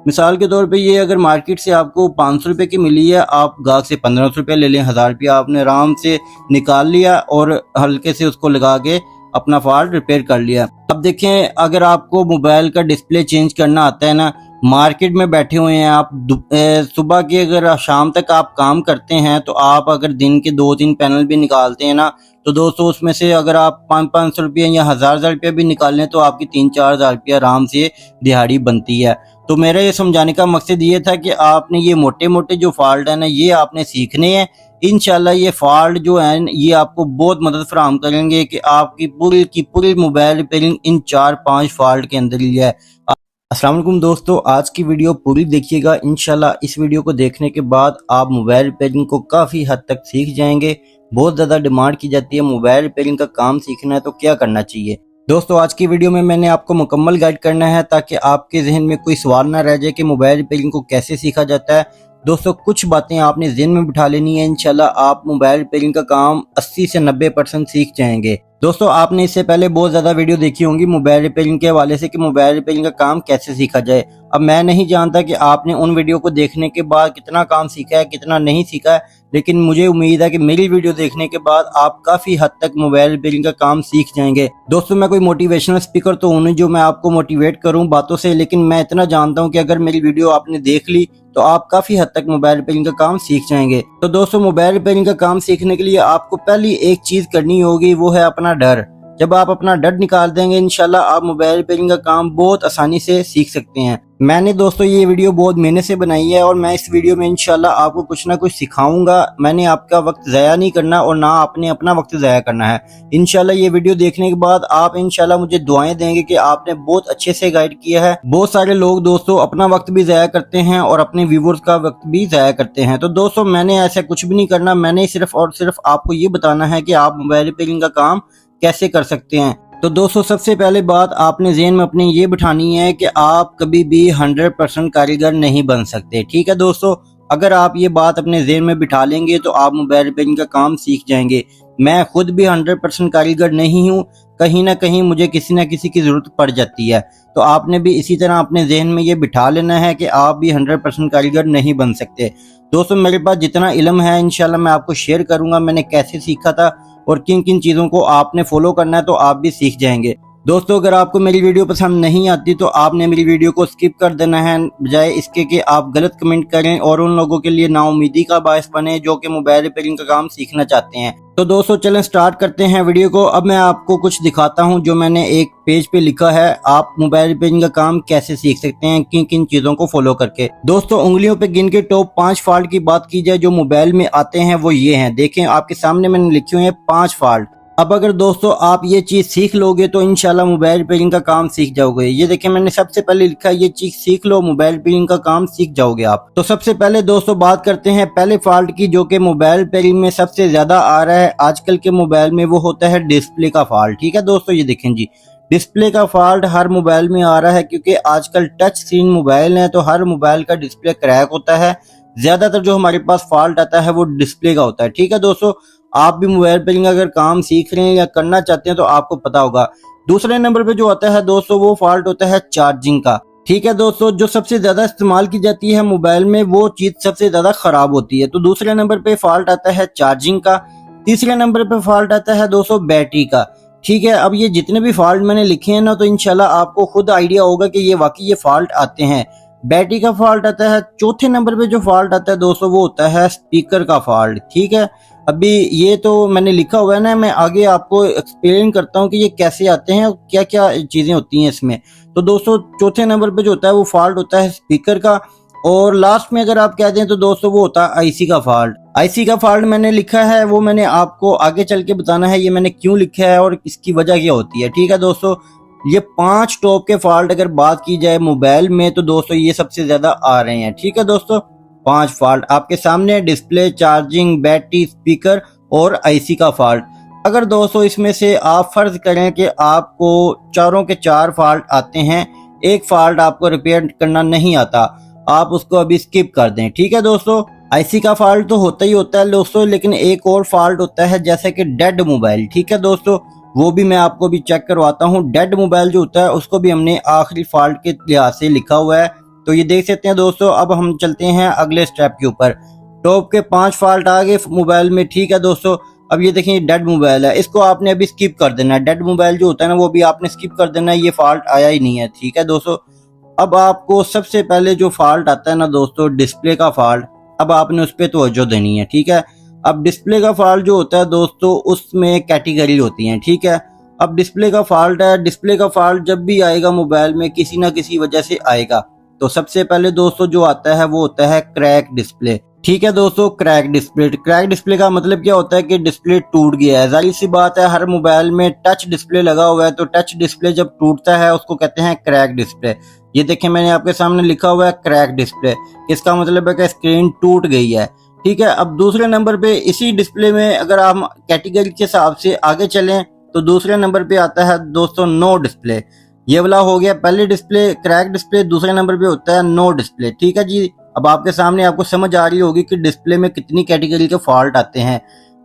मिसाल के तौर पे ये अगर मार्केट से आपको 500 रुपये की मिली है, आप गाहक से 1500 रुपये ले लें, 1000 रुपया आपने आराम से निकाल लिया और हल्के से उसको लगा के अपना फॉल्ट रिपेयर कर लिया। अब देखें, अगर आपको मोबाइल का डिस्प्ले चेंज करना आता है ना, मार्केट में बैठे हुए हैं आप, सुबह के अगर शाम तक आप काम करते हैं तो आप अगर दिन के 2-3 पैनल भी निकालते हैं ना, तो दोस्तों उसमें से अगर आप 500 रुपये या 1000 रुपये भी निकालें तो आपकी 3-4 हज़ार रुपये आराम से दिहाड़ी बनती है। तो मेरा ये समझाने का मकसद ये था कि आपने ये मोटे मोटे जो फॉल्ट है ना, ये आपने सीखने हैं। इंशाल्लाह ये फॉल्ट जो है ये आपको बहुत मदद फराहम करेंगे कि आपकी पूरी की पूरी मोबाइल रिपेयरिंग इन 4-5 फॉल्ट के अंदर ही है। अस्सलाम वालेकुम दोस्तों, आज की वीडियो पूरी देखिएगा। इंशाल्लाह इस वीडियो को देखने के बाद आप मोबाइल रिपेयरिंग को काफ़ी हद तक सीख जाएंगे। बहुत ज़्यादा डिमांड की जाती है मोबाइल रिपेयरिंग का काम सीखना है तो क्या करना चाहिए। दोस्तों आज की वीडियो में मैंने आपको मुकम्मल गाइड करना है ताकि आपके जहन में कोई सवाल ना रह जाए कि मोबाइल रिपेयरिंग को कैसे सीखा जाता है। दोस्तों कुछ बातें आपने जहन में बिठा लेनी है, इंशाल्लाह आप मोबाइल रिपेयरिंग का काम 80 से 90% सीख जाएंगे। दोस्तों आपने इससे पहले बहुत ज़्यादा वीडियो देखी होंगी मोबाइल रिपेयरिंग के हवाले से कि मोबाइल रिपेयरिंग का काम कैसे सीखा जाए। अब मैं नहीं जानता कि आपने उन वीडियो को देखने के बाद कितना काम सीखा है, कितना नहीं सीखा है, लेकिन मुझे उम्मीद है कि मेरी वीडियो देखने के बाद आप काफ़ी हद तक मोबाइल रिपेयरिंग का काम सीख जाएंगे। दोस्तों मैं कोई मोटिवेशनल स्पीकर तो हूँ नहीं जो मैं आपको मोटिवेट करूँ बातों से, लेकिन मैं इतना जानता हूँ कि अगर मेरी वीडियो आपने देख ली तो आप काफ़ी हद तक मोबाइल रिपेयरिंग का काम सीख जाएंगे। तो दोस्तों मोबाइल रिपेयरिंग का काम सीखने के लिए आपको पहली एक चीज़ करनी होगी, वो है अपना डर। जब आप अपना डर निकाल देंगे इंशाल्लाह आप मोबाइल रिपेयरिंग का काम बहुत आसानी से सीख सकते हैं। मैंने दोस्तों ये वीडियो बहुत मेहनत से बनाई है और मैं इस वीडियो में इंशाल्लाह आपको कुछ ना कुछ सिखाऊंगा। मैंने आपका वक्त ज़ाया नहीं करना और ना आपने अपना वक्त ज़ाया करना है। इंशाल्लाह ये वीडियो देखने के बाद आप इंशाल्लाह मुझे दुआएं देंगे कि आपने बहुत अच्छे से गाइड किया है। बहुत सारे लोग दोस्तों अपना वक्त भी ज़ाया करते हैं और अपने व्यूवर्स का वक्त भी ज़ाया करते हैं। तो दोस्तों मैंने ऐसा कुछ भी नहीं करना, मैंने सिर्फ और सिर्फ आपको ये बताना है कि आप मोबाइल रिपेयरिंग का काम कैसे कर सकते हैं। तो दोस्तों सबसे पहले बात आपने ज़हन में अपने ये बिठानी है कि आप कभी भी 100% कारीगर नहीं बन सकते। ठीक है दोस्तों, अगर आप ये बात अपने ज़हन में बिठा लेंगे तो आप मोबाइल रिपेयरिंग का काम सीख जाएंगे। मैं खुद भी 100% कारीगर नहीं हूँ, कहीं ना कहीं मुझे किसी न किसी की ज़रूरत पड़ जाती है। तो आपने भी इसी तरह अपने जहन में ये बिठा लेना है कि आप भी 100% कारीगर नहीं बन सकते। दोस्तों मेरे पास जितना इल्म है इंशाल्लाह मैं आपको शेयर करूँगा, मैंने कैसे सीखा था और किन किन चीज़ों को आपने फॉलो करना है तो आप भी सीख जाएंगे। दोस्तों अगर आपको मेरी वीडियो पसंद नहीं आती तो आपने मेरी वीडियो को स्किप कर देना है, बजाय इसके कि आप गलत कमेंट करें और उन लोगों के लिए नाउम्मीदी का बायस बने जो कि मोबाइल रिपेयरिंग का काम सीखना चाहते हैं। तो दोस्तों चलें स्टार्ट करते हैं वीडियो को। अब मैं आपको कुछ दिखाता हूं जो मैंने एक पेज पे लिखा है, आप मोबाइल रिपेयरिंग का काम कैसे सीख सकते हैं किन किन चीज़ों को फॉलो करके। दोस्तों उंगलियों पे गिन के टॉप 5 फॉल्ट की बात की जाए जो मोबाइल में आते हैं वो ये हैं। देखें आपके सामने मैंने लिखे हुए हैं 5 फॉल्ट। अब अगर दोस्तों आप ये चीज़ सीख लोगे तो इंशाल्लाह मोबाइल रिपेयरिंग का काम सीख जाओगे। ये देखें मैंने सबसे पहले लिखा है ये चीज़ सीख लो, मोबाइल रिपेयरिंग का काम सीख जाओगे आप। तो सबसे पहले दोस्तों बात करते हैं पहले फॉल्ट की जो कि मोबाइल रिपेयरिंग में सबसे ज़्यादा आ रहा है आजकल के मोबाइल में, वो होता है डिस्प्ले का फॉल्ट। ठीक है दोस्तों, ये देखें जी डिस्प्ले का फॉल्ट हर मोबाइल में आ रहा है क्योंकि आजकल टच स्क्रीन मोबाइल है तो हर मोबाइल का डिस्प्ले क्रैक होता है। ज़्यादातर जो हमारे पास फॉल्ट आता है वो डिस्प्ले का होता है। ठीक है दोस्तों, आप भी मोबाइल रिपेयरिंग अगर काम सीख रहे हैं या करना चाहते हैं तो आपको पता होगा। दूसरे नंबर पे जो आता है दोस्तों वो फॉल्ट होता है चार्जिंग का। ठीक है दोस्तों, जो सबसे ज्यादा इस्तेमाल की जाती है मोबाइल में वो चीज सबसे ज्यादा खराब होती है। तो दूसरे नंबर पे फॉल्ट आता है चार्जिंग का। तीसरे नंबर पे फॉल्ट आता है दोस्तों बैटरी का। ठीक है, अब ये जितने भी फॉल्ट मैंने लिखे हैं ना तो इंशाल्लाह आपको खुद आइडिया होगा कि ये वाकई ये फॉल्ट आते हैं। बैटरी का फॉल्ट आता है। चौथे नंबर पे जो फॉल्ट आता है दोस्तों वो होता है स्पीकर का फॉल्ट। ठीक है, अभी ये तो मैंने लिखा हुआ है ना, मैं आगे आपको एक्सप्लेन करता हूँ कि ये कैसे आते हैं और क्या क्या चीज़ें होती हैं इसमें। तो दोस्तों चौथे नंबर पे जो होता है वो फॉल्ट होता है स्पीकर का। और लास्ट में अगर आप कह दें तो दोस्तों वो होता है आईसी का फॉल्ट। आईसी का फॉल्ट मैंने लिखा है वो मैंने आपको आगे चल के बताना है ये मैंने क्यों लिखा है और इसकी वजह क्या होती है। ठीक है दोस्तों, ये 5 टॉप के फॉल्ट अगर बात की जाए मोबाइल में तो दोस्तों ये सबसे ज्यादा आ रहे हैं। ठीक है दोस्तों, 5 फॉल्ट आपके सामने, डिस्प्ले, चार्जिंग, बैटरी, स्पीकर और आईसी का फॉल्ट। अगर दोस्तों इसमें से आप फर्ज करें कि आपको चारों के 4 फॉल्ट आते हैं, एक फॉल्ट आपको रिपेयर करना नहीं आता, आप उसको अभी स्किप कर दें। ठीक है दोस्तों, आईसी का फॉल्ट तो होता ही होता है दोस्तों, लेकिन एक और फॉल्ट होता है जैसे कि डेड मोबाइल। ठीक है दोस्तों, वो भी मैं आपको भी चेक करवाता हूँ। डेड मोबाइल जो होता है उसको भी हमने आखिरी फॉल्ट के लिहाज से लिखा हुआ है तो ये देख सकते हैं दोस्तों। अब हम चलते हैं अगले स्टेप के ऊपर। टॉप के 5 फॉल्ट आ गए मोबाइल में, ठीक है दोस्तों। अब ये देखें डेड मोबाइल है, इसको आपने अभी स्किप कर देना है। डेड मोबाइल जो होता है ना वो भी आपने स्किप कर देना है, ये फॉल्ट आया ही नहीं है, ठीक है दोस्तों। अब आपको सबसे पहले जो फॉल्ट आता है ना दोस्तों, डिस्प्ले का फॉल्ट, अब आपने उस पर तवज्जो देनी है, ठीक है। अब डिस्प्ले का फॉल्ट जो होता है दोस्तों, उसमें कैटेगरी होती है, ठीक है। अब डिस्प्ले का फॉल्ट है, डिस्प्ले का फॉल्ट जब भी आएगा मोबाइल में किसी ना किसी वजह से आएगा। तो सबसे पहले दोस्तों जो आता है वो होता है क्रैक डिस्प्ले, ठीक है दोस्तों। क्रैक डिस्प्ले, क्रैक डिस्प्ले का मतलब क्या होता है कि डिस्प्ले टूट गया है। जाहिर सी बात है, हर मोबाइल में टच डिस्प्ले लगा हुआ है, तो टच डिस्प्ले जब टूटता है उसको कहते हैं क्रैक डिस्प्ले। ये देखें मैंने आपके सामने लिखा हुआ है क्रैक डिस्प्ले, इसका मतलब है कि स्क्रीन टूट गई है, ठीक है। अब दूसरे नंबर पे इसी डिस्प्ले में अगर हम कैटेगरी के हिसाब से आगे चलें तो दूसरे नंबर पे आता है दोस्तों नो डिस्प्ले। ये वाला हो गया पहले डिस्प्ले क्रैक डिस्प्ले, दूसरे नंबर पे होता है नो डिस्प्ले, ठीक है जी। अब आपके सामने आपको समझ आ रही होगी कि डिस्प्ले में कितनी कैटेगरी के फॉल्ट आते हैं।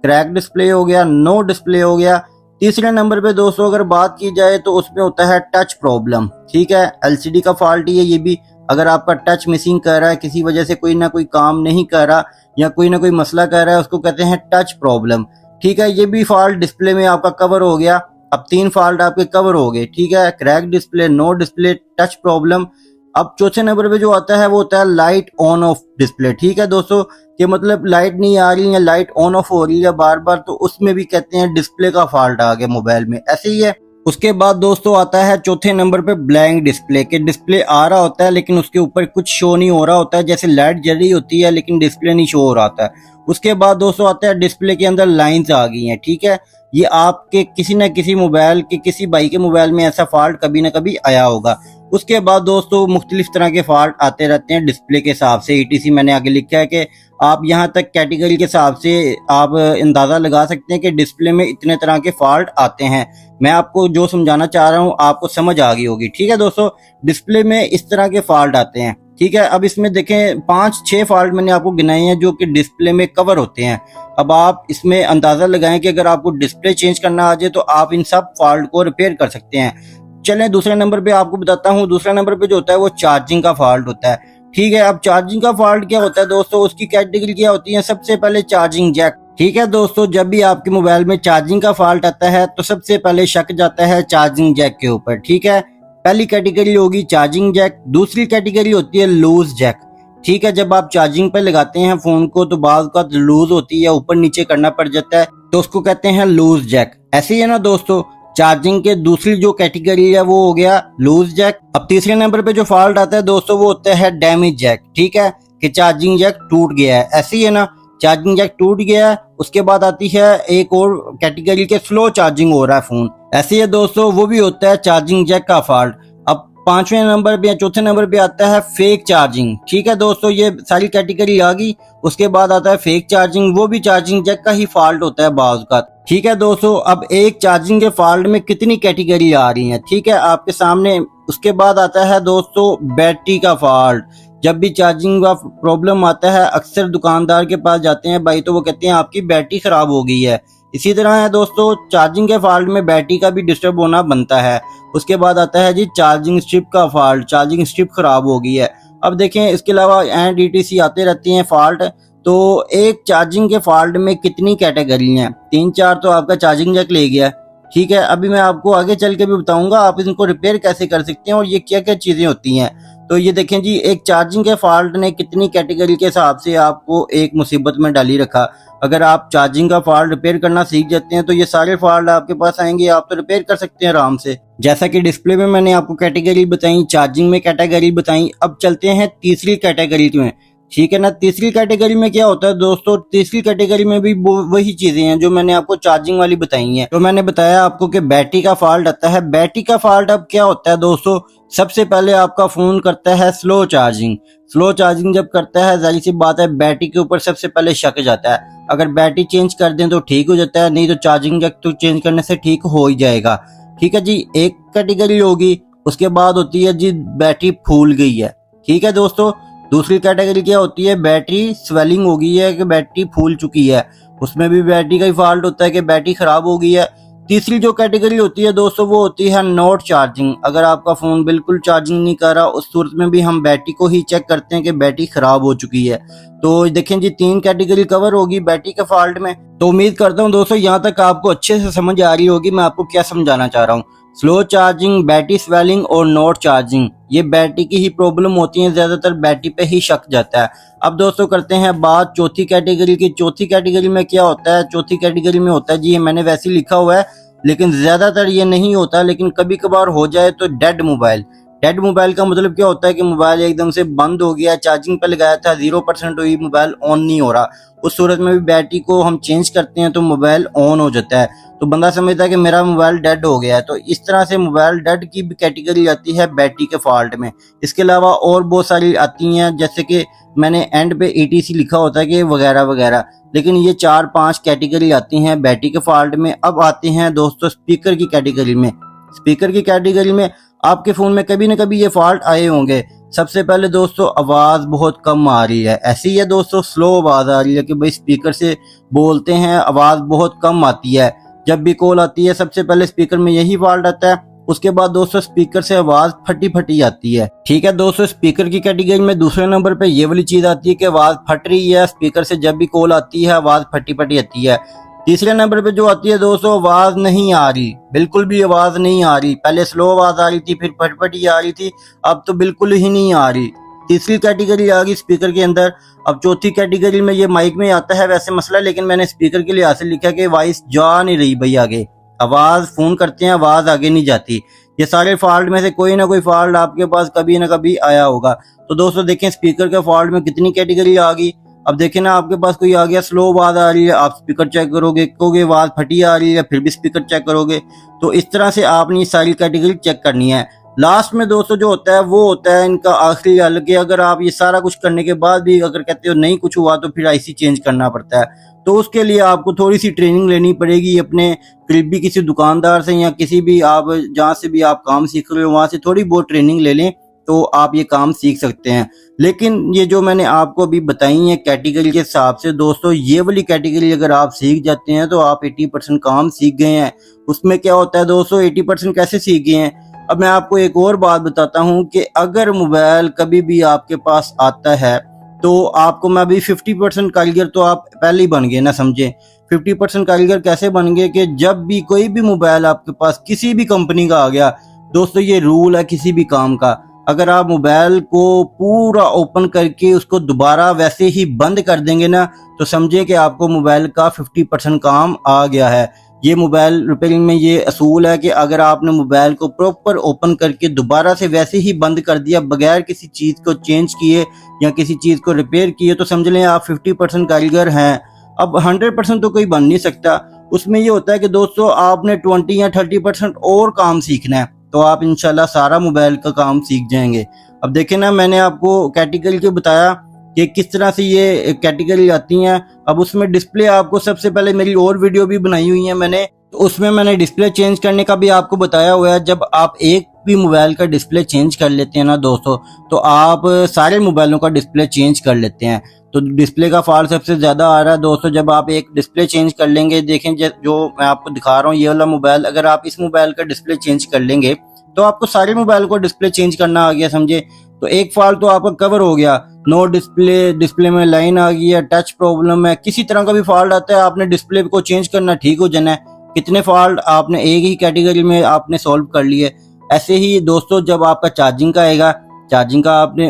क्रैक डिस्प्ले हो गया, नो डिस्प्ले हो गया। तीसरे नंबर पे दोस्तों अगर बात की जाए तो उसमें होता है टच प्रॉब्लम, ठीक है। एलसीडी का फॉल्ट ही है ये भी। अगर आपका टच मिसिंग कर रहा है, किसी वजह से कोई ना कोई काम नहीं कर रहा या कोई ना कोई मसला कर रहा है, उसको कहते हैं टच प्रॉब्लम, ठीक है। ये भी फॉल्ट डिस्प्ले में आपका कवर हो गया। अब 3 फॉल्ट आपके कवर हो गए, ठीक है। Crack display, no display, touch problem. अब चौथे नंबर पे जो आता है वो होता है लाइट ऑन ऑफ डिस्प्ले, ठीक है दोस्तों। कि मतलब लाइट नहीं आ रही या लाइट ऑन ऑफ हो रही है बार बार, तो उसमें भी कहते हैं डिस्प्ले का फॉल्ट आ गया मोबाइल में, ऐसे ही है। उसके बाद दोस्तों आता है चौथे नंबर पे ब्लैंक डिस्प्ले, के डिस्प्ले आ रहा होता है लेकिन उसके ऊपर कुछ शो नहीं हो रहा होता है, जैसे लाइट जल रही होती है लेकिन डिस्प्ले नहीं शो हो रहा होता है। उसके बाद दोस्तों आता है डिस्प्ले के अंदर लाइंस आ गई हैं, ठीक है। ये आपके किसी न किसी मोबाइल के किसी भाई के मोबाइल में ऐसा फॉल्ट कभी ना कभी आया होगा। उसके बाद दोस्तों मुख्तलिफ तरह के फॉल्ट आते रहते हैं डिस्प्ले के हिसाब से। ETC मैंने आगे लिखा है कि आप यहाँ तक कैटेगरी के हिसाब से आप अंदाज़ा लगा सकते हैं कि डिस्प्ले में इतने तरह के फॉल्ट आते हैं। मैं आपको जो समझाना चाह रहा हूँ आपको समझ आ गई होगी, ठीक है दोस्तों। डिस्प्ले में इस तरह के फॉल्ट आते हैं, ठीक है। अब इसमें देखें 5-6 फॉल्ट मैंने आपको गिनाए हैं जो कि डिस्प्ले में कवर होते हैं। अब आप इसमें अंदाज़ा लगाएं कि अगर आपको डिस्प्ले चेंज करना आ जाए तो आप इन सब फॉल्ट को रिपेयर कर सकते हैं। चलें दूसरे नंबर पे आपको बताता हूँ। दूसरा नंबर पे जो होता है वो चार्जिंग का फॉल्ट होता है, ठीक है। अब चार्जिंग का फॉल्ट क्या होता है दोस्तों, उसकी कैटेगरी क्या होती है। सबसे पहले चार्जिंग जैक, ठीक है दोस्तों। जब भी आपके मोबाइल में चार्जिंग का फॉल्ट आता है तो सबसे पहले शक जाता है चार्जिंग जैक के ऊपर, ठीक है। पहली कैटेगरी होगी चार्जिंग जैक। दूसरी कैटेगरी होती है लूज जैक, ठीक है। जब आप चार्जिंग पे लगाते हैं फोन को तो बाज़ का लूज होती है, ऊपर नीचे करना पड़ जाता है, तो उसको कहते हैं लूज जैक, ऐसे ही है ना दोस्तों। चार्जिंग के दूसरी जो कैटेगरी है वो हो गया लूज जैक। अब तीसरे नंबर पे जो फॉल्ट आता है दोस्तों वो होता है डैमेज जैक, ठीक है, कि चार्जिंग जैक टूट गया है, ऐसे ही है ना। चार्जिंग जैक टूट गया है। उसके बाद आती है एक और कैटेगरी के स्लो चार्जिंग हो रहा है फोन, ऐसे ही है दोस्तों, वो भी होता है चार्जिंग जैक का फॉल्ट। अब 5वें नंबर पे या चौथे नंबर पे आता है फेक चार्जिंग, ठीक है दोस्तों। ये सारी कैटेगरी आ गई। उसके बाद आता है फेक चार्जिंग, वो भी चार्जिंग जैक का ही फॉल्ट होता है बाज़ का, ठीक है दोस्तों। अब एक चार्जिंग के फॉल्ट में कितनी कैटेगरी आ रही है, ठीक है, आपके सामने। उसके बाद आता है दोस्तों बैटरी का फॉल्ट। जब भी चार्जिंग का प्रॉब्लम आता है अक्सर दुकानदार के पास जाते हैं भाई, तो वो कहते हैं आपकी बैटरी खराब हो गई है। इसी तरह है दोस्तों चार्जिंग के फॉल्ट में बैटरी का भी डिस्टर्ब होना बनता है। उसके बाद आता है जी चार्जिंग स्ट्रिप का फॉल्ट, चार्जिंग स्ट्रिप खराब हो गई है। अब देखें इसके अलावा एंड ETC आते रहती हैं फॉल्ट। तो एक चार्जिंग के फॉल्ट में कितनी कैटेगरी हैं, 3-4 तो आपका चार्जिंग जैक ले गया, ठीक है। अभी मैं आपको आगे चल के भी बताऊंगा आप इनको रिपेयर कैसे कर सकते हैं और ये क्या क्या चीजें होती हैं। तो ये देखें जी एक चार्जिंग के फॉल्ट ने कितनी कैटेगरी के हिसाब से आपको एक मुसीबत में डाली रखा। अगर आप चार्जिंग का फॉल्ट रिपेयर करना सीख जाते हैं तो ये सारे फॉल्ट आपके पास आएंगे, आप तो रिपेयर कर सकते हैं आराम से। जैसा कि डिस्प्ले में मैंने आपको कैटेगरी बताई, चार्जिंग में कैटेगरी बताई। अब चलते हैं तीसरी कैटेगरी में, ठीक है ना। तीसरी कैटेगरी में क्या होता है दोस्तों, तीसरी कैटेगरी में भी वही चीजें हैं जो मैंने आपको चार्जिंग वाली बताई हैं। तो मैंने बताया आपको कि बैटरी का फॉल्ट आता है। बैटरी का फॉल्ट अब क्या होता है दोस्तों, सबसे पहले आपका फोन करता है स्लो चार्जिंग। स्लो चार्जिंग जब करता है जाहिर सी बात है बैटरी के ऊपर सबसे पहले शक जाता है। अगर बैटरी चेंज कर दें तो ठीक हो जाता है, नहीं तो चार्जिंग जैक तो चेंज करने से ठीक हो ही जाएगा, ठीक है जी। एक कैटेगरी होगी। उसके बाद होती है जी बैटरी फूल गई है, ठीक है दोस्तों। दूसरी कैटेगरी क्या होती है, बैटरी स्वेलिंग हो गई है कि बैटरी फूल चुकी है, उसमें भी बैटरी का ही फॉल्ट होता है कि बैटरी खराब हो गई है। तीसरी जो कैटेगरी होती है दोस्तों वो होती है नॉट चार्जिंग। अगर आपका फ़ोन बिल्कुल चार्जिंग नहीं कर रहा, उस सूरत में भी हम बैटरी को ही चेक करते हैं कि बैटरी ख़राब हो चुकी है। तो देखें जी 3 कैटेगरी कवर होगी बैटरी के फॉल्ट में। तो उम्मीद करता हूँ दोस्तों यहाँ तक आपको अच्छे से समझ आ रही होगी मैं आपको क्या समझाना चाह रहा हूँ। स्लो चार्जिंग, बैटरी स्वेलिंग और नॉट चार्जिंग, ये बैटरी की ही प्रॉब्लम होती है, ज़्यादातर बैटरी पे ही शक जाता है। अब दोस्तों करते हैं बात चौथी कैटेगरी की। चौथी कैटेगरी में क्या होता है? चौथी कैटेगरी में होता है जी, ये मैंने वैसे ही लिखा हुआ है लेकिन ज़्यादातर ये नहीं होता, लेकिन कभी कभार हो जाए तो डेड मोबाइल। डेड मोबाइल का मतलब क्या होता है कि मोबाइल एकदम से बंद हो गया, चार्जिंग पे लगाया था 0% हुई, मोबाइल ऑन नहीं हो रहा। उस सूरत में भी बैटरी को हम चेंज करते हैं तो मोबाइल ऑन हो जाता है, तो बंदा समझता है कि मेरा मोबाइल डेड हो गया है। तो इस तरह से मोबाइल डेड की भी कैटेगरी आती है बैटरी के फॉल्ट में। इसके अलावा और बहुत सारी आती हैं, जैसे कि मैंने एंड पे ETC लिखा होता है कि वगैरह वगैरह, लेकिन ये 4-5 कैटेगरी आती हैं बैटरी के फॉल्ट में। अब आते हैं दोस्तों स्पीकर की कैटेगरी में। स्पीकर की कैटेगरी में आपके फ़ोन में कभी न कभी ये फॉल्ट आए होंगे। सबसे पहले दोस्तों आवाज़ बहुत कम आ रही है, ऐसी ही है दोस्तों स्लो आवाज़ आ रही है कि भाई स्पीकर से बोलते हैं आवाज़ बहुत कम आती है। जब भी कॉल आती है सबसे पहले स्पीकर में यही फॉल्ट आता है। उसके बाद दोस्तों स्पीकर से आवाज़ फटी फटी आती है। ठीक है दोस्तों, स्पीकर की कैटेगरी में दूसरे नंबर पे ये वाली चीज़ आती है कि आवाज़ फट रही है, स्पीकर से जब भी कॉल आती है आवाज़ फटी फटी आती है। तीसरे नंबर पे जो आती है दोस्तों आवाज़ नहीं आ रही, बिल्कुल भी आवाज़ नहीं आ रही। पहले स्लो आवाज़ आ रही थी, फिर फटफटी आ रही थी, अब तो बिल्कुल ही नहीं आ रही। तीसरी कैटेगरी आ गई स्पीकर के अंदर। अब चौथी कैटेगरी में ये माइक में आता है वैसे मसला, लेकिन मैंने स्पीकर के लिहाज से लिखा कि वॉइस जा नहीं रही भाई आगे, आवाज़ फ़ोन करते हैं आवाज़ आगे नहीं जाती। ये सारे फॉल्ट में से कोई ना कोई फॉल्ट आपके पास कभी ना कभी आया होगा। तो दोस्तों देखें स्पीकर के फॉल्ट में कितनी कैटेगरी आ गई। अब देखें ना, आपके पास कोई आ गया स्लो आवाज़ आ रही है, आप स्पीकर चेक करोगे, कहोगे आवाज़ फटी आ रही है, फिर भी स्पीकर चेक करोगे। तो इस तरह से आपने ये सारी कैटेगरी चेक करनी है। लास्ट में दोस्तों जो होता है वो होता है इनका आखिरी हल, कि अगर आप ये सारा कुछ करने के बाद भी अगर कहते हो नहीं कुछ हुआ तो फिर IC चेंज करना पड़ता है। तो उसके लिए आपको थोड़ी सी ट्रेनिंग लेनी पड़ेगी अपने करीबी किसी दुकानदार से, या किसी भी आप जहाँ से भी आप काम सीख रहे हो वहाँ से थोड़ी बहुत ट्रेनिंग ले लें तो आप ये काम सीख सकते हैं। लेकिन ये जो मैंने आपको अभी बताई है कैटेगरी के हिसाब से दोस्तों, ये वाली कैटेगरी अगर आप सीख जाते हैं तो आप 80% काम सीख गए हैं। उसमें क्या होता है दोस्तों, 80% कैसे सीख गए हैं? अब मैं आपको एक और बात बताता हूँ कि अगर मोबाइल कभी भी आपके पास आता है तो आपको मैं अभी 50% कारीगर तो आप पहले ही बन गए ना, समझे। 50% कारीगर कैसे बन गए कि जब भी कोई भी मोबाइल आपके पास किसी भी कंपनी का आ गया दोस्तों, ये रूल है किसी भी काम का, अगर आप मोबाइल को पूरा ओपन करके उसको दोबारा वैसे ही बंद कर देंगे ना तो समझे कि आपको मोबाइल का 50% काम आ गया है। ये मोबाइल रिपेयरिंग में ये असूल है कि अगर आपने मोबाइल को प्रॉपर ओपन करके दोबारा से वैसे ही बंद कर दिया बगैर किसी चीज़ को चेंज किए या किसी चीज़ को रिपेयर किए तो समझ लें आप 50% कारीगर हैं। अब 100% तो कोई बन नहीं सकता। उसमें ये होता है कि दोस्तों आपने 20 या 30% और काम सीखना है तो आप इंशाल्लाह सारा मोबाइल का काम सीख जाएंगे। अब देखें ना, मैंने आपको कैटेगरी के बताया कि किस तरह से ये कैटेगरी आती हैं। अब उसमें डिस्प्ले आपको सबसे पहले मेरी और वीडियो भी बनाई हुई है मैंने, तो उसमें मैंने डिस्प्ले चेंज करने का भी आपको बताया हुआ है। जब आप एक भी मोबाइल का डिस्प्ले चेंज कर लेते हैं ना दोस्तों, तो आप सारे मोबाइलों का डिस्प्ले चेंज कर लेते हैं। तो डिस्प्ले का फॉल्ट सबसे ज़्यादा आ रहा है दोस्तों जब आप एक डिस्प्ले चेंज कर लेंगे। देखें जो मैं आपको दिखा रहा हूँ ये वाला मोबाइल, अगर आप इस मोबाइल का डिस्प्ले चेंज कर लेंगे तो आपको सारे मोबाइल को डिस्प्ले चेंज करना आ गया, समझे। तो एक फॉल्ट तो आपका कवर हो गया, नो डिस्प्ले, डिस्प्ले में लाइन आ गई है, टच प्रॉब्लम है, किसी तरह का भी फॉल्ट आता है आपने डिस्प्ले को चेंज करना ठीक हो जाना है। कितने फॉल्ट आपने एक ही कैटेगरी में आपने सॉल्व कर लिए। ऐसे ही दोस्तों जब आपका चार्जिंग का आएगा, चार्जिंग का आपने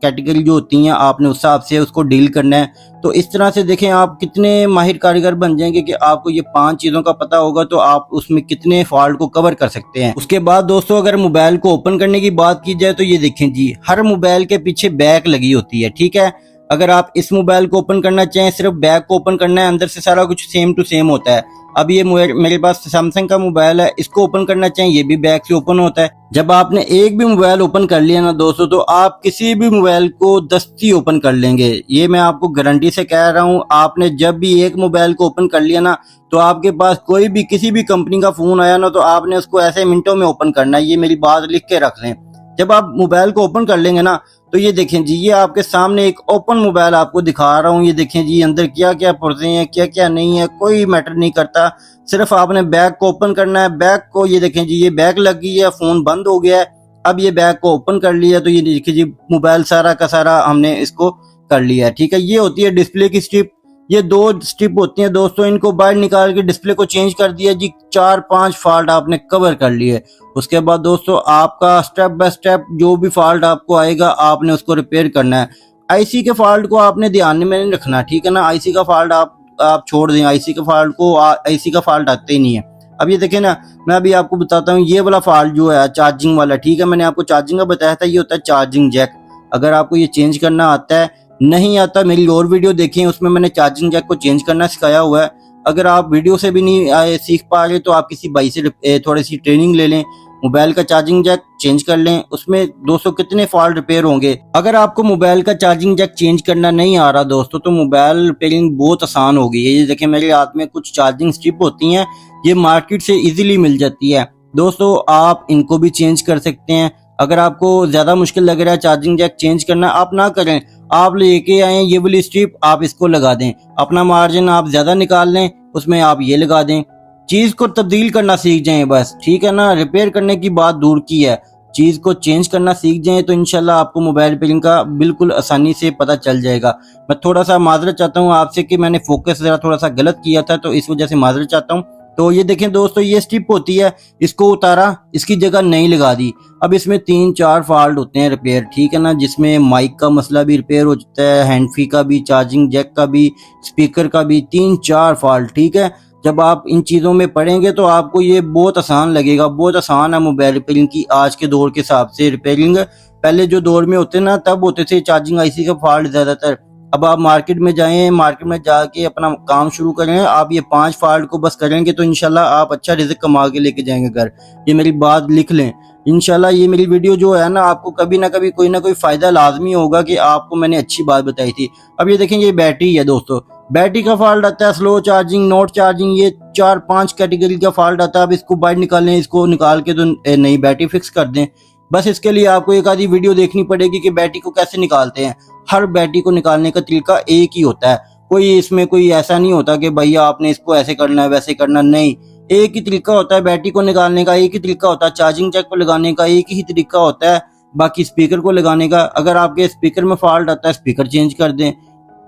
कैटेगरी जो होती हैं आपने उस हिसाब से उसको डील करना है। तो इस तरह से देखें आप कितने माहिर कारीगर बन जाएंगे कि आपको ये 5 चीज़ों का पता होगा तो आप उसमें कितने फॉल्ट को कवर कर सकते हैं। उसके बाद दोस्तों अगर मोबाइल को ओपन करने की बात की जाए तो ये देखें जी, हर मोबाइल के पीछे बैक लगी होती है, ठीक है। अगर आप इस मोबाइल को ओपन करना चाहें, सिर्फ बैक को ओपन करना है, अंदर से सारा कुछ सेम टू सेम होता है। अब ये मेरे पास सैमसंग का मोबाइल है, इसको ओपन करना चाहें ये भी बैक से ओपन होता है। जब आपने एक भी मोबाइल ओपन कर लिया ना दोस्तों, तो आप किसी भी मोबाइल को दस्ती ओपन कर लेंगे, ये मैं आपको गारंटी से कह रहा हूँ। आपने जब भी एक मोबाइल को ओपन कर लिया ना, तो आपके पास कोई भी किसी भी कंपनी का फोन आया ना, तो आपने उसको ऐसे मिनटों में ओपन करना है, ये मेरी बात लिख के रख लें। जब आप मोबाइल को ओपन कर लेंगे ना, तो ये देखें जी, ये आपके सामने एक ओपन मोबाइल आपको दिखा रहा हूँ। ये देखें जी, अंदर क्या क्या पुर्जे हैं, क्या क्या नहीं है, कोई मैटर नहीं करता। सिर्फ आपने बैग को ओपन करना है। बैग को ये देखें जी, ये बैग लग गई है, फोन बंद हो गया है। अब ये बैग को ओपन कर लिया तो ये देखिए जी, मोबाइल सारा का सारा हमने इसको कर लिया है। ठीक है, ये होती है डिस्प्ले की स्ट्रिप। ये 2 स्ट्रिप होती हैं दोस्तों, इनको बाहर निकाल के डिस्प्ले को चेंज कर दिया जी। 4-5 फॉल्ट आपने कवर कर लिए। उसके बाद दोस्तों आपका स्टेप बाय स्टेप जो भी फॉल्ट आपको आएगा आपने उसको रिपेयर करना है। आईसी के फॉल्ट को आपने ध्यान में नहीं रखना, ठीक है ना। आईसी का फॉल्ट आप छोड़ दें, आईसी के फॉल्ट को, आईसी का फॉल्ट आते ही नहीं है। अब ये देखें ना, मैं अभी आपको बताता हूँ। ये वाला फॉल्ट जो है चार्जिंग वाला, ठीक है, मैंने आपको चार्जिंग का बताया था, ये होता है चार्जिंग जैक। अगर आपको ये चेंज करना आता है, नहीं आता, मेरी और वीडियो देखें, उसमें मैंने चार्जिंग जैक को चेंज करना सिखाया हुआ है। अगर आप वीडियो से भी नहीं सीख पा रहे तो आप किसी भाई से थोड़ी सी ट्रेनिंग ले लें, मोबाइल का चार्जिंग जैक चेंज कर लें। उसमें दोस्तों कितने फॉल्ट रिपेयर होंगे। अगर आपको मोबाइल का चार्जिंग जैक चेंज करना नहीं आ रहा दोस्तों, तो मोबाइल रिपेयरिंग बहुत आसान हो गई है। ये देखें, मेरे हाथ में कुछ चार्जिंग स्ट्रिप होती हैं, ये मार्केट से इजीली मिल जाती है दोस्तों। आप इनको भी चेंज कर सकते हैं। अगर आपको ज्यादा मुश्किल लग रहा है चार्जिंग जैक चेंज करना, आप ना करें, आप लेके आए ये वाली स्ट्रिप, आप इसको लगा दें। अपना मार्जिन आप ज्यादा निकाल लें, उसमें आप ये लगा दें। चीज को तब्दील करना सीख जाएं बस, ठीक है ना। रिपेयर करने की बात दूर की है, चीज को चेंज करना सीख जाएं तो इंशाल्लाह आपको मोबाइल रिपेयरिंग का बिल्कुल आसानी से पता चल जाएगा। मैं थोड़ा सा माजरत चाहता हूँ आपसे कि मैंने फोकस जरा थोड़ा सा गलत किया था, तो इस वजह से माजरत चाहता हूँ। तो ये देखें दोस्तों, ये स्ट्रिप होती है, इसको उतारा, इसकी जगह नहीं लगा दी। अब इसमें 3-4 फॉल्ट होते हैं रिपेयर, ठीक है ना, जिसमें माइक का मसला भी रिपेयर हो जाता है, हैंड फ्री का भी, चार्जिंग जैक का भी, स्पीकर का भी, 3-4 फॉल्ट। ठीक है, जब आप इन चीज़ों में पढ़ेंगे तो आपको ये बहुत आसान लगेगा। बहुत आसान है मोबाइल रिपेयरिंग की आज के दौर के हिसाब से रिपेयरिंग। पहले जो दौर में होते ना, तब होते थे चार्जिंग आईसी का फॉल्ट ज़्यादातर। अब आप मार्केट में जाएं, मार्केट में जाके अपना काम शुरू करें। आप ये 5 फॉल्ट को बस करेंगे तो इंशाल्लाह आप अच्छा रिज़्क कमा के लेके जाएंगे घर। ये मेरी बात लिख लें। इंशाल्लाह ये मेरी वीडियो जो है ना, आपको कभी ना कभी कोई ना कोई फ़ायदा लाजमी होगा कि आपको मैंने अच्छी बात बताई थी। अब ये देखें, ये बैटरी है दोस्तों, बैटरी का फॉल्ट आता है, स्लो चार्जिंग, नॉट चार्जिंग, ये 4-5 कैटेगरी का फॉल्ट आता है। अब इसको बाहर निकालें, इसको निकाल के तो नई बैटरी फिक्स कर दें। बस इसके लिए आपको एक आधी वीडियो देखनी पड़ेगी कि बैटरी को कैसे निकालते हैं। हर बैटरी को निकालने का तरीका एक ही होता है, कोई इसमें कोई ऐसा नहीं होता कि भैया आपने इसको ऐसे करना है वैसे करना, नहीं। एक ही तरीका होता है बैटरी को निकालने का, एक ही तरीका होता है चार्जिंग जैक को लगाने का, एक ही तरीका होता है बाकी स्पीकर को लगाने का। अगर आपके स्पीकर में फॉल्ट आता है, स्पीकर चेंज कर दें।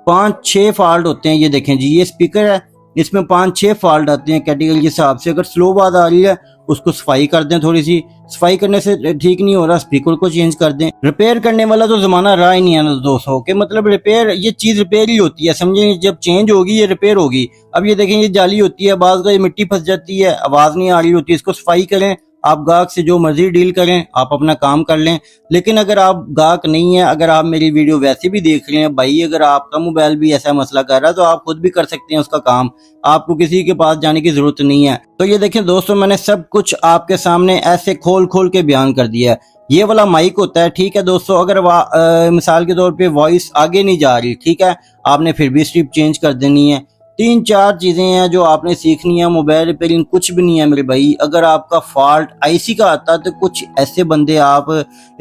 5-6 फॉल्ट होते हैं। ये देखें जी, ये स्पीकर है, इसमें 5-6 फॉल्ट आते हैं कैटेगरी के हिसाब से। अगर स्लो बात आ रही है उसको सफाई कर दें, थोड़ी सी सफाई करने से ठीक नहीं हो रहा, स्पीकर को चेंज कर दें। रिपेयर करने वाला तो जमाना रहा ही नहीं है ना दोस्तों, के मतलब रिपेयर, ये चीज रिपेयर ही होती है, समझे। जब चेंज होगी ये रिपेयर होगी। अब ये देखें, ये जाली होती है, बाज़ का ये मिट्टी फंस जाती है, आवाज नहीं आ रही होती, इसको सफाई करें। आप गाहक से जो मर्जी डील करें, आप अपना काम कर लें। लेकिन अगर आप गाहक नहीं है, अगर आप मेरी वीडियो वैसे भी देख रहे हैं भाई, अगर आपका मोबाइल भी ऐसा मसला कर रहा है तो आप खुद भी कर सकते हैं उसका काम, आपको किसी के पास जाने की जरूरत नहीं है। तो ये देखें दोस्तों, मैंने सब कुछ आपके सामने ऐसे खोल खोल के बयान कर दिया है। ये वाला माइक होता है, ठीक है दोस्तों। अगर मिसाल के तौर पे वॉइस आगे नहीं जा रही, ठीक है, आपने फिर भी स्ट्रिप चेंज कर देनी है। 3-4 चीजें हैं जो आपने सीखनी है। मोबाइल रिपेयरिंग कुछ भी नहीं है मेरे भाई। अगर आपका फॉल्ट आईसी का आता है तो कुछ ऐसे बंदे आप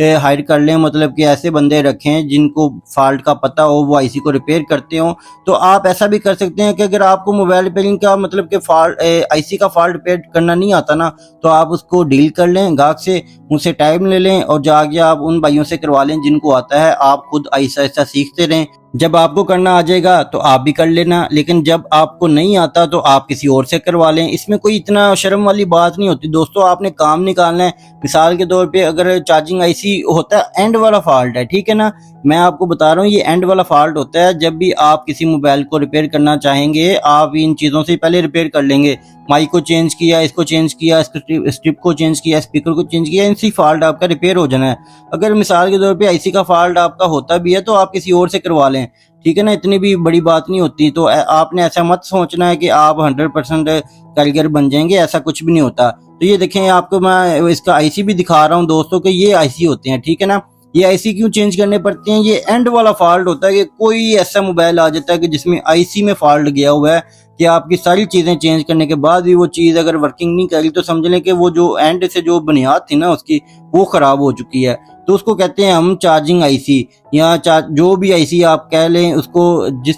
हायर कर लें, मतलब कि ऐसे बंदे रखें जिनको फॉल्ट का पता हो, वो आईसी को रिपेयर करते हो। तो आप ऐसा भी कर सकते हैं कि अगर आपको मोबाइल रिपेयरिंग का मतलब कि फॉल्ट आईसी का फॉल्ट रिपेयर करना नहीं आता ना, तो आप उसको डील कर लें गाहक से, उनसे टाइम ले लें और जाके आप उन भाइयों से करवा लें जिनको आता है। आप खुद आहिस्ता आहिस्ता सीखते रहें, जब आपको करना आ जाएगा तो आप भी कर लेना। लेकिन जब आपको नहीं आता तो आप किसी और से करवा लें। इसमें कोई इतना शर्म वाली बात नहीं होती दोस्तों, आपने काम निकालना है। मिसाल के तौर पे अगर चार्जिंग आईसी होता है, एंड वाला फॉल्ट है, ठीक है ना, मैं आपको बता रहा हूँ, ये एंड वाला फॉल्ट होता है। जब भी आप किसी मोबाइल को रिपेयर करना चाहेंगे, आप इन चीज़ों से पहले रिपेयर कर लेंगे। माइक को चेंज किया, इसको चेंज किया, स्ट्रिप को चेंज किया, स्पीकर को चेंज किया, इनसे फॉल्ट आपका रिपेयर हो जाना है। अगर मिसाल के तौर पे आईसी का फॉल्ट आपका होता भी है तो आप किसी और से करवा लें, ठीक है ना, इतनी भी बड़ी बात नहीं होती। तो आपने ऐसा मत सोचना है कि आप 100% कारीगर बन जाएंगे, ऐसा कुछ भी नहीं होता। तो ये देखें, आपको मैं इसका आईसी भी दिखा रहा हूँ दोस्तों कि ये आईसी होते हैं, ठीक है ना। ये आईसी क्यों चेंज करने पड़ते हैं? ये एंड वाला फॉल्ट होता है कि कोई ऐसा मोबाइल आ जाता है कि जिसमें आईसी में फॉल्ट गया हुआ है कि आपकी सारी चीज़ें चेंज करने के बाद भी वो चीज़ अगर वर्किंग नहीं करी तो समझ लें कि वो जो एंड से जो बुनियाद थी ना उसकी, वो ख़राब हो चुकी है। तो उसको कहते हैं हम चार्जिंग आईसी, या जो भी आईसी आप कह लें उसको, जिस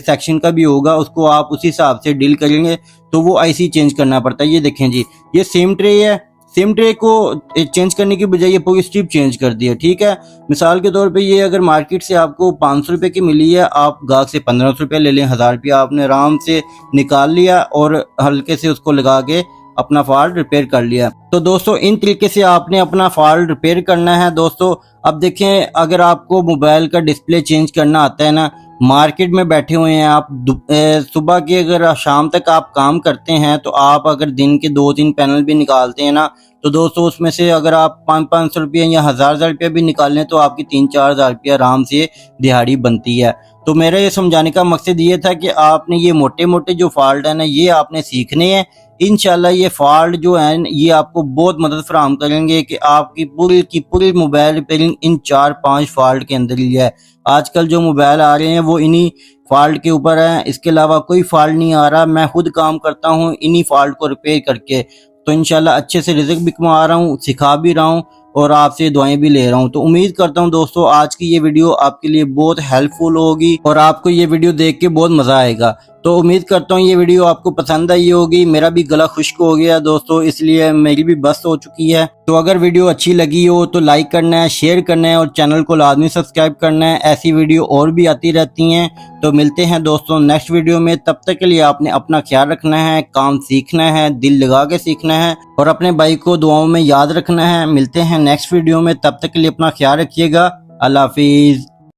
सेक्शन का भी होगा उसको आप उसी हिसाब से डील करेंगे तो वो आईसी चेंज करना पड़ता है। ये देखें जी, ये सेम ट्रे है, सेम ट्रे को चेंज करने की बजाय ये पूरी स्ट्रिप चेंज कर दी है। ठीक है, मिसाल के तौर पे ये अगर मार्केट से आपको 500 रुपये की मिली है, आप गाहक से 1500 रुपये ले लें, 1000 रुपया आपने आराम से निकाल लिया और हल्के से उसको लगा के अपना फॉल्ट रिपेयर कर लिया। तो दोस्तों इन तरीके से आपने अपना फॉल्ट रिपेयर करना है। दोस्तों अब देखें, अगर आपको मोबाइल का डिस्प्ले चेंज करना आता है ना, मार्केट में बैठे हुए हैं आप, सुबह के अगर शाम तक आप काम करते हैं तो आप अगर दिन के 2-3 पैनल भी निकालते हैं ना, तो दोस्तों उसमें से अगर आप 500 रुपये या 1000 रुपये भी निकालें तो आपकी 3-4 हज़ार रुपये आराम से दिहाड़ी बनती है। तो मेरा ये समझाने का मकसद ये था कि आपने ये मोटे मोटे जो फॉल्ट है ना, ये आपने सीखने हैं। इंशाल्लाह ये फॉल्ट जो है ये आपको बहुत मदद फराहम करेंगे कि आपकी पूरी की पूरी मोबाइल रिपेयरिंग इन 4-5 फॉल्ट के अंदर ही है। आजकल जो मोबाइल आ रहे हैं वो इन्हीं फॉल्ट के ऊपर है, इसके अलावा कोई फॉल्ट नहीं आ रहा। मैं खुद काम करता हूँ इन्हीं फॉल्ट को रिपेयर करके, तो इंशाल्लाह अच्छे से रिज़्क भी कमा रहा हूँ, सिखा भी रहा हूँ और आपसे दुआएं भी ले रहा हूँ। तो उम्मीद करता हूँ दोस्तों आज की ये वीडियो आपके लिए बहुत हेल्पफुल होगी और आपको ये वीडियो देख के बहुत मज़ा आएगा। तो उम्मीद करता हूँ ये वीडियो आपको पसंद आई होगी। मेरा भी गला खुश्क हो गया दोस्तों, इसलिए मेरी भी बस हो चुकी है। तो अगर वीडियो अच्छी लगी हो तो लाइक करना है, शेयर करना है और चैनल को लाजमी सब्सक्राइब करना है। ऐसी वीडियो और भी आती रहती हैं। तो मिलते हैं दोस्तों नेक्स्ट वीडियो में। तब तक के लिए आपने अपना ख्याल रखना है, काम सीखना है, दिल लगा के सीखना है और अपने भाई को दुआओं में याद रखना है। मिलते हैं नेक्स्ट वीडियो में, तब तक के लिए अपना ख्याल रखिएगा। अल्लाह हाफिज।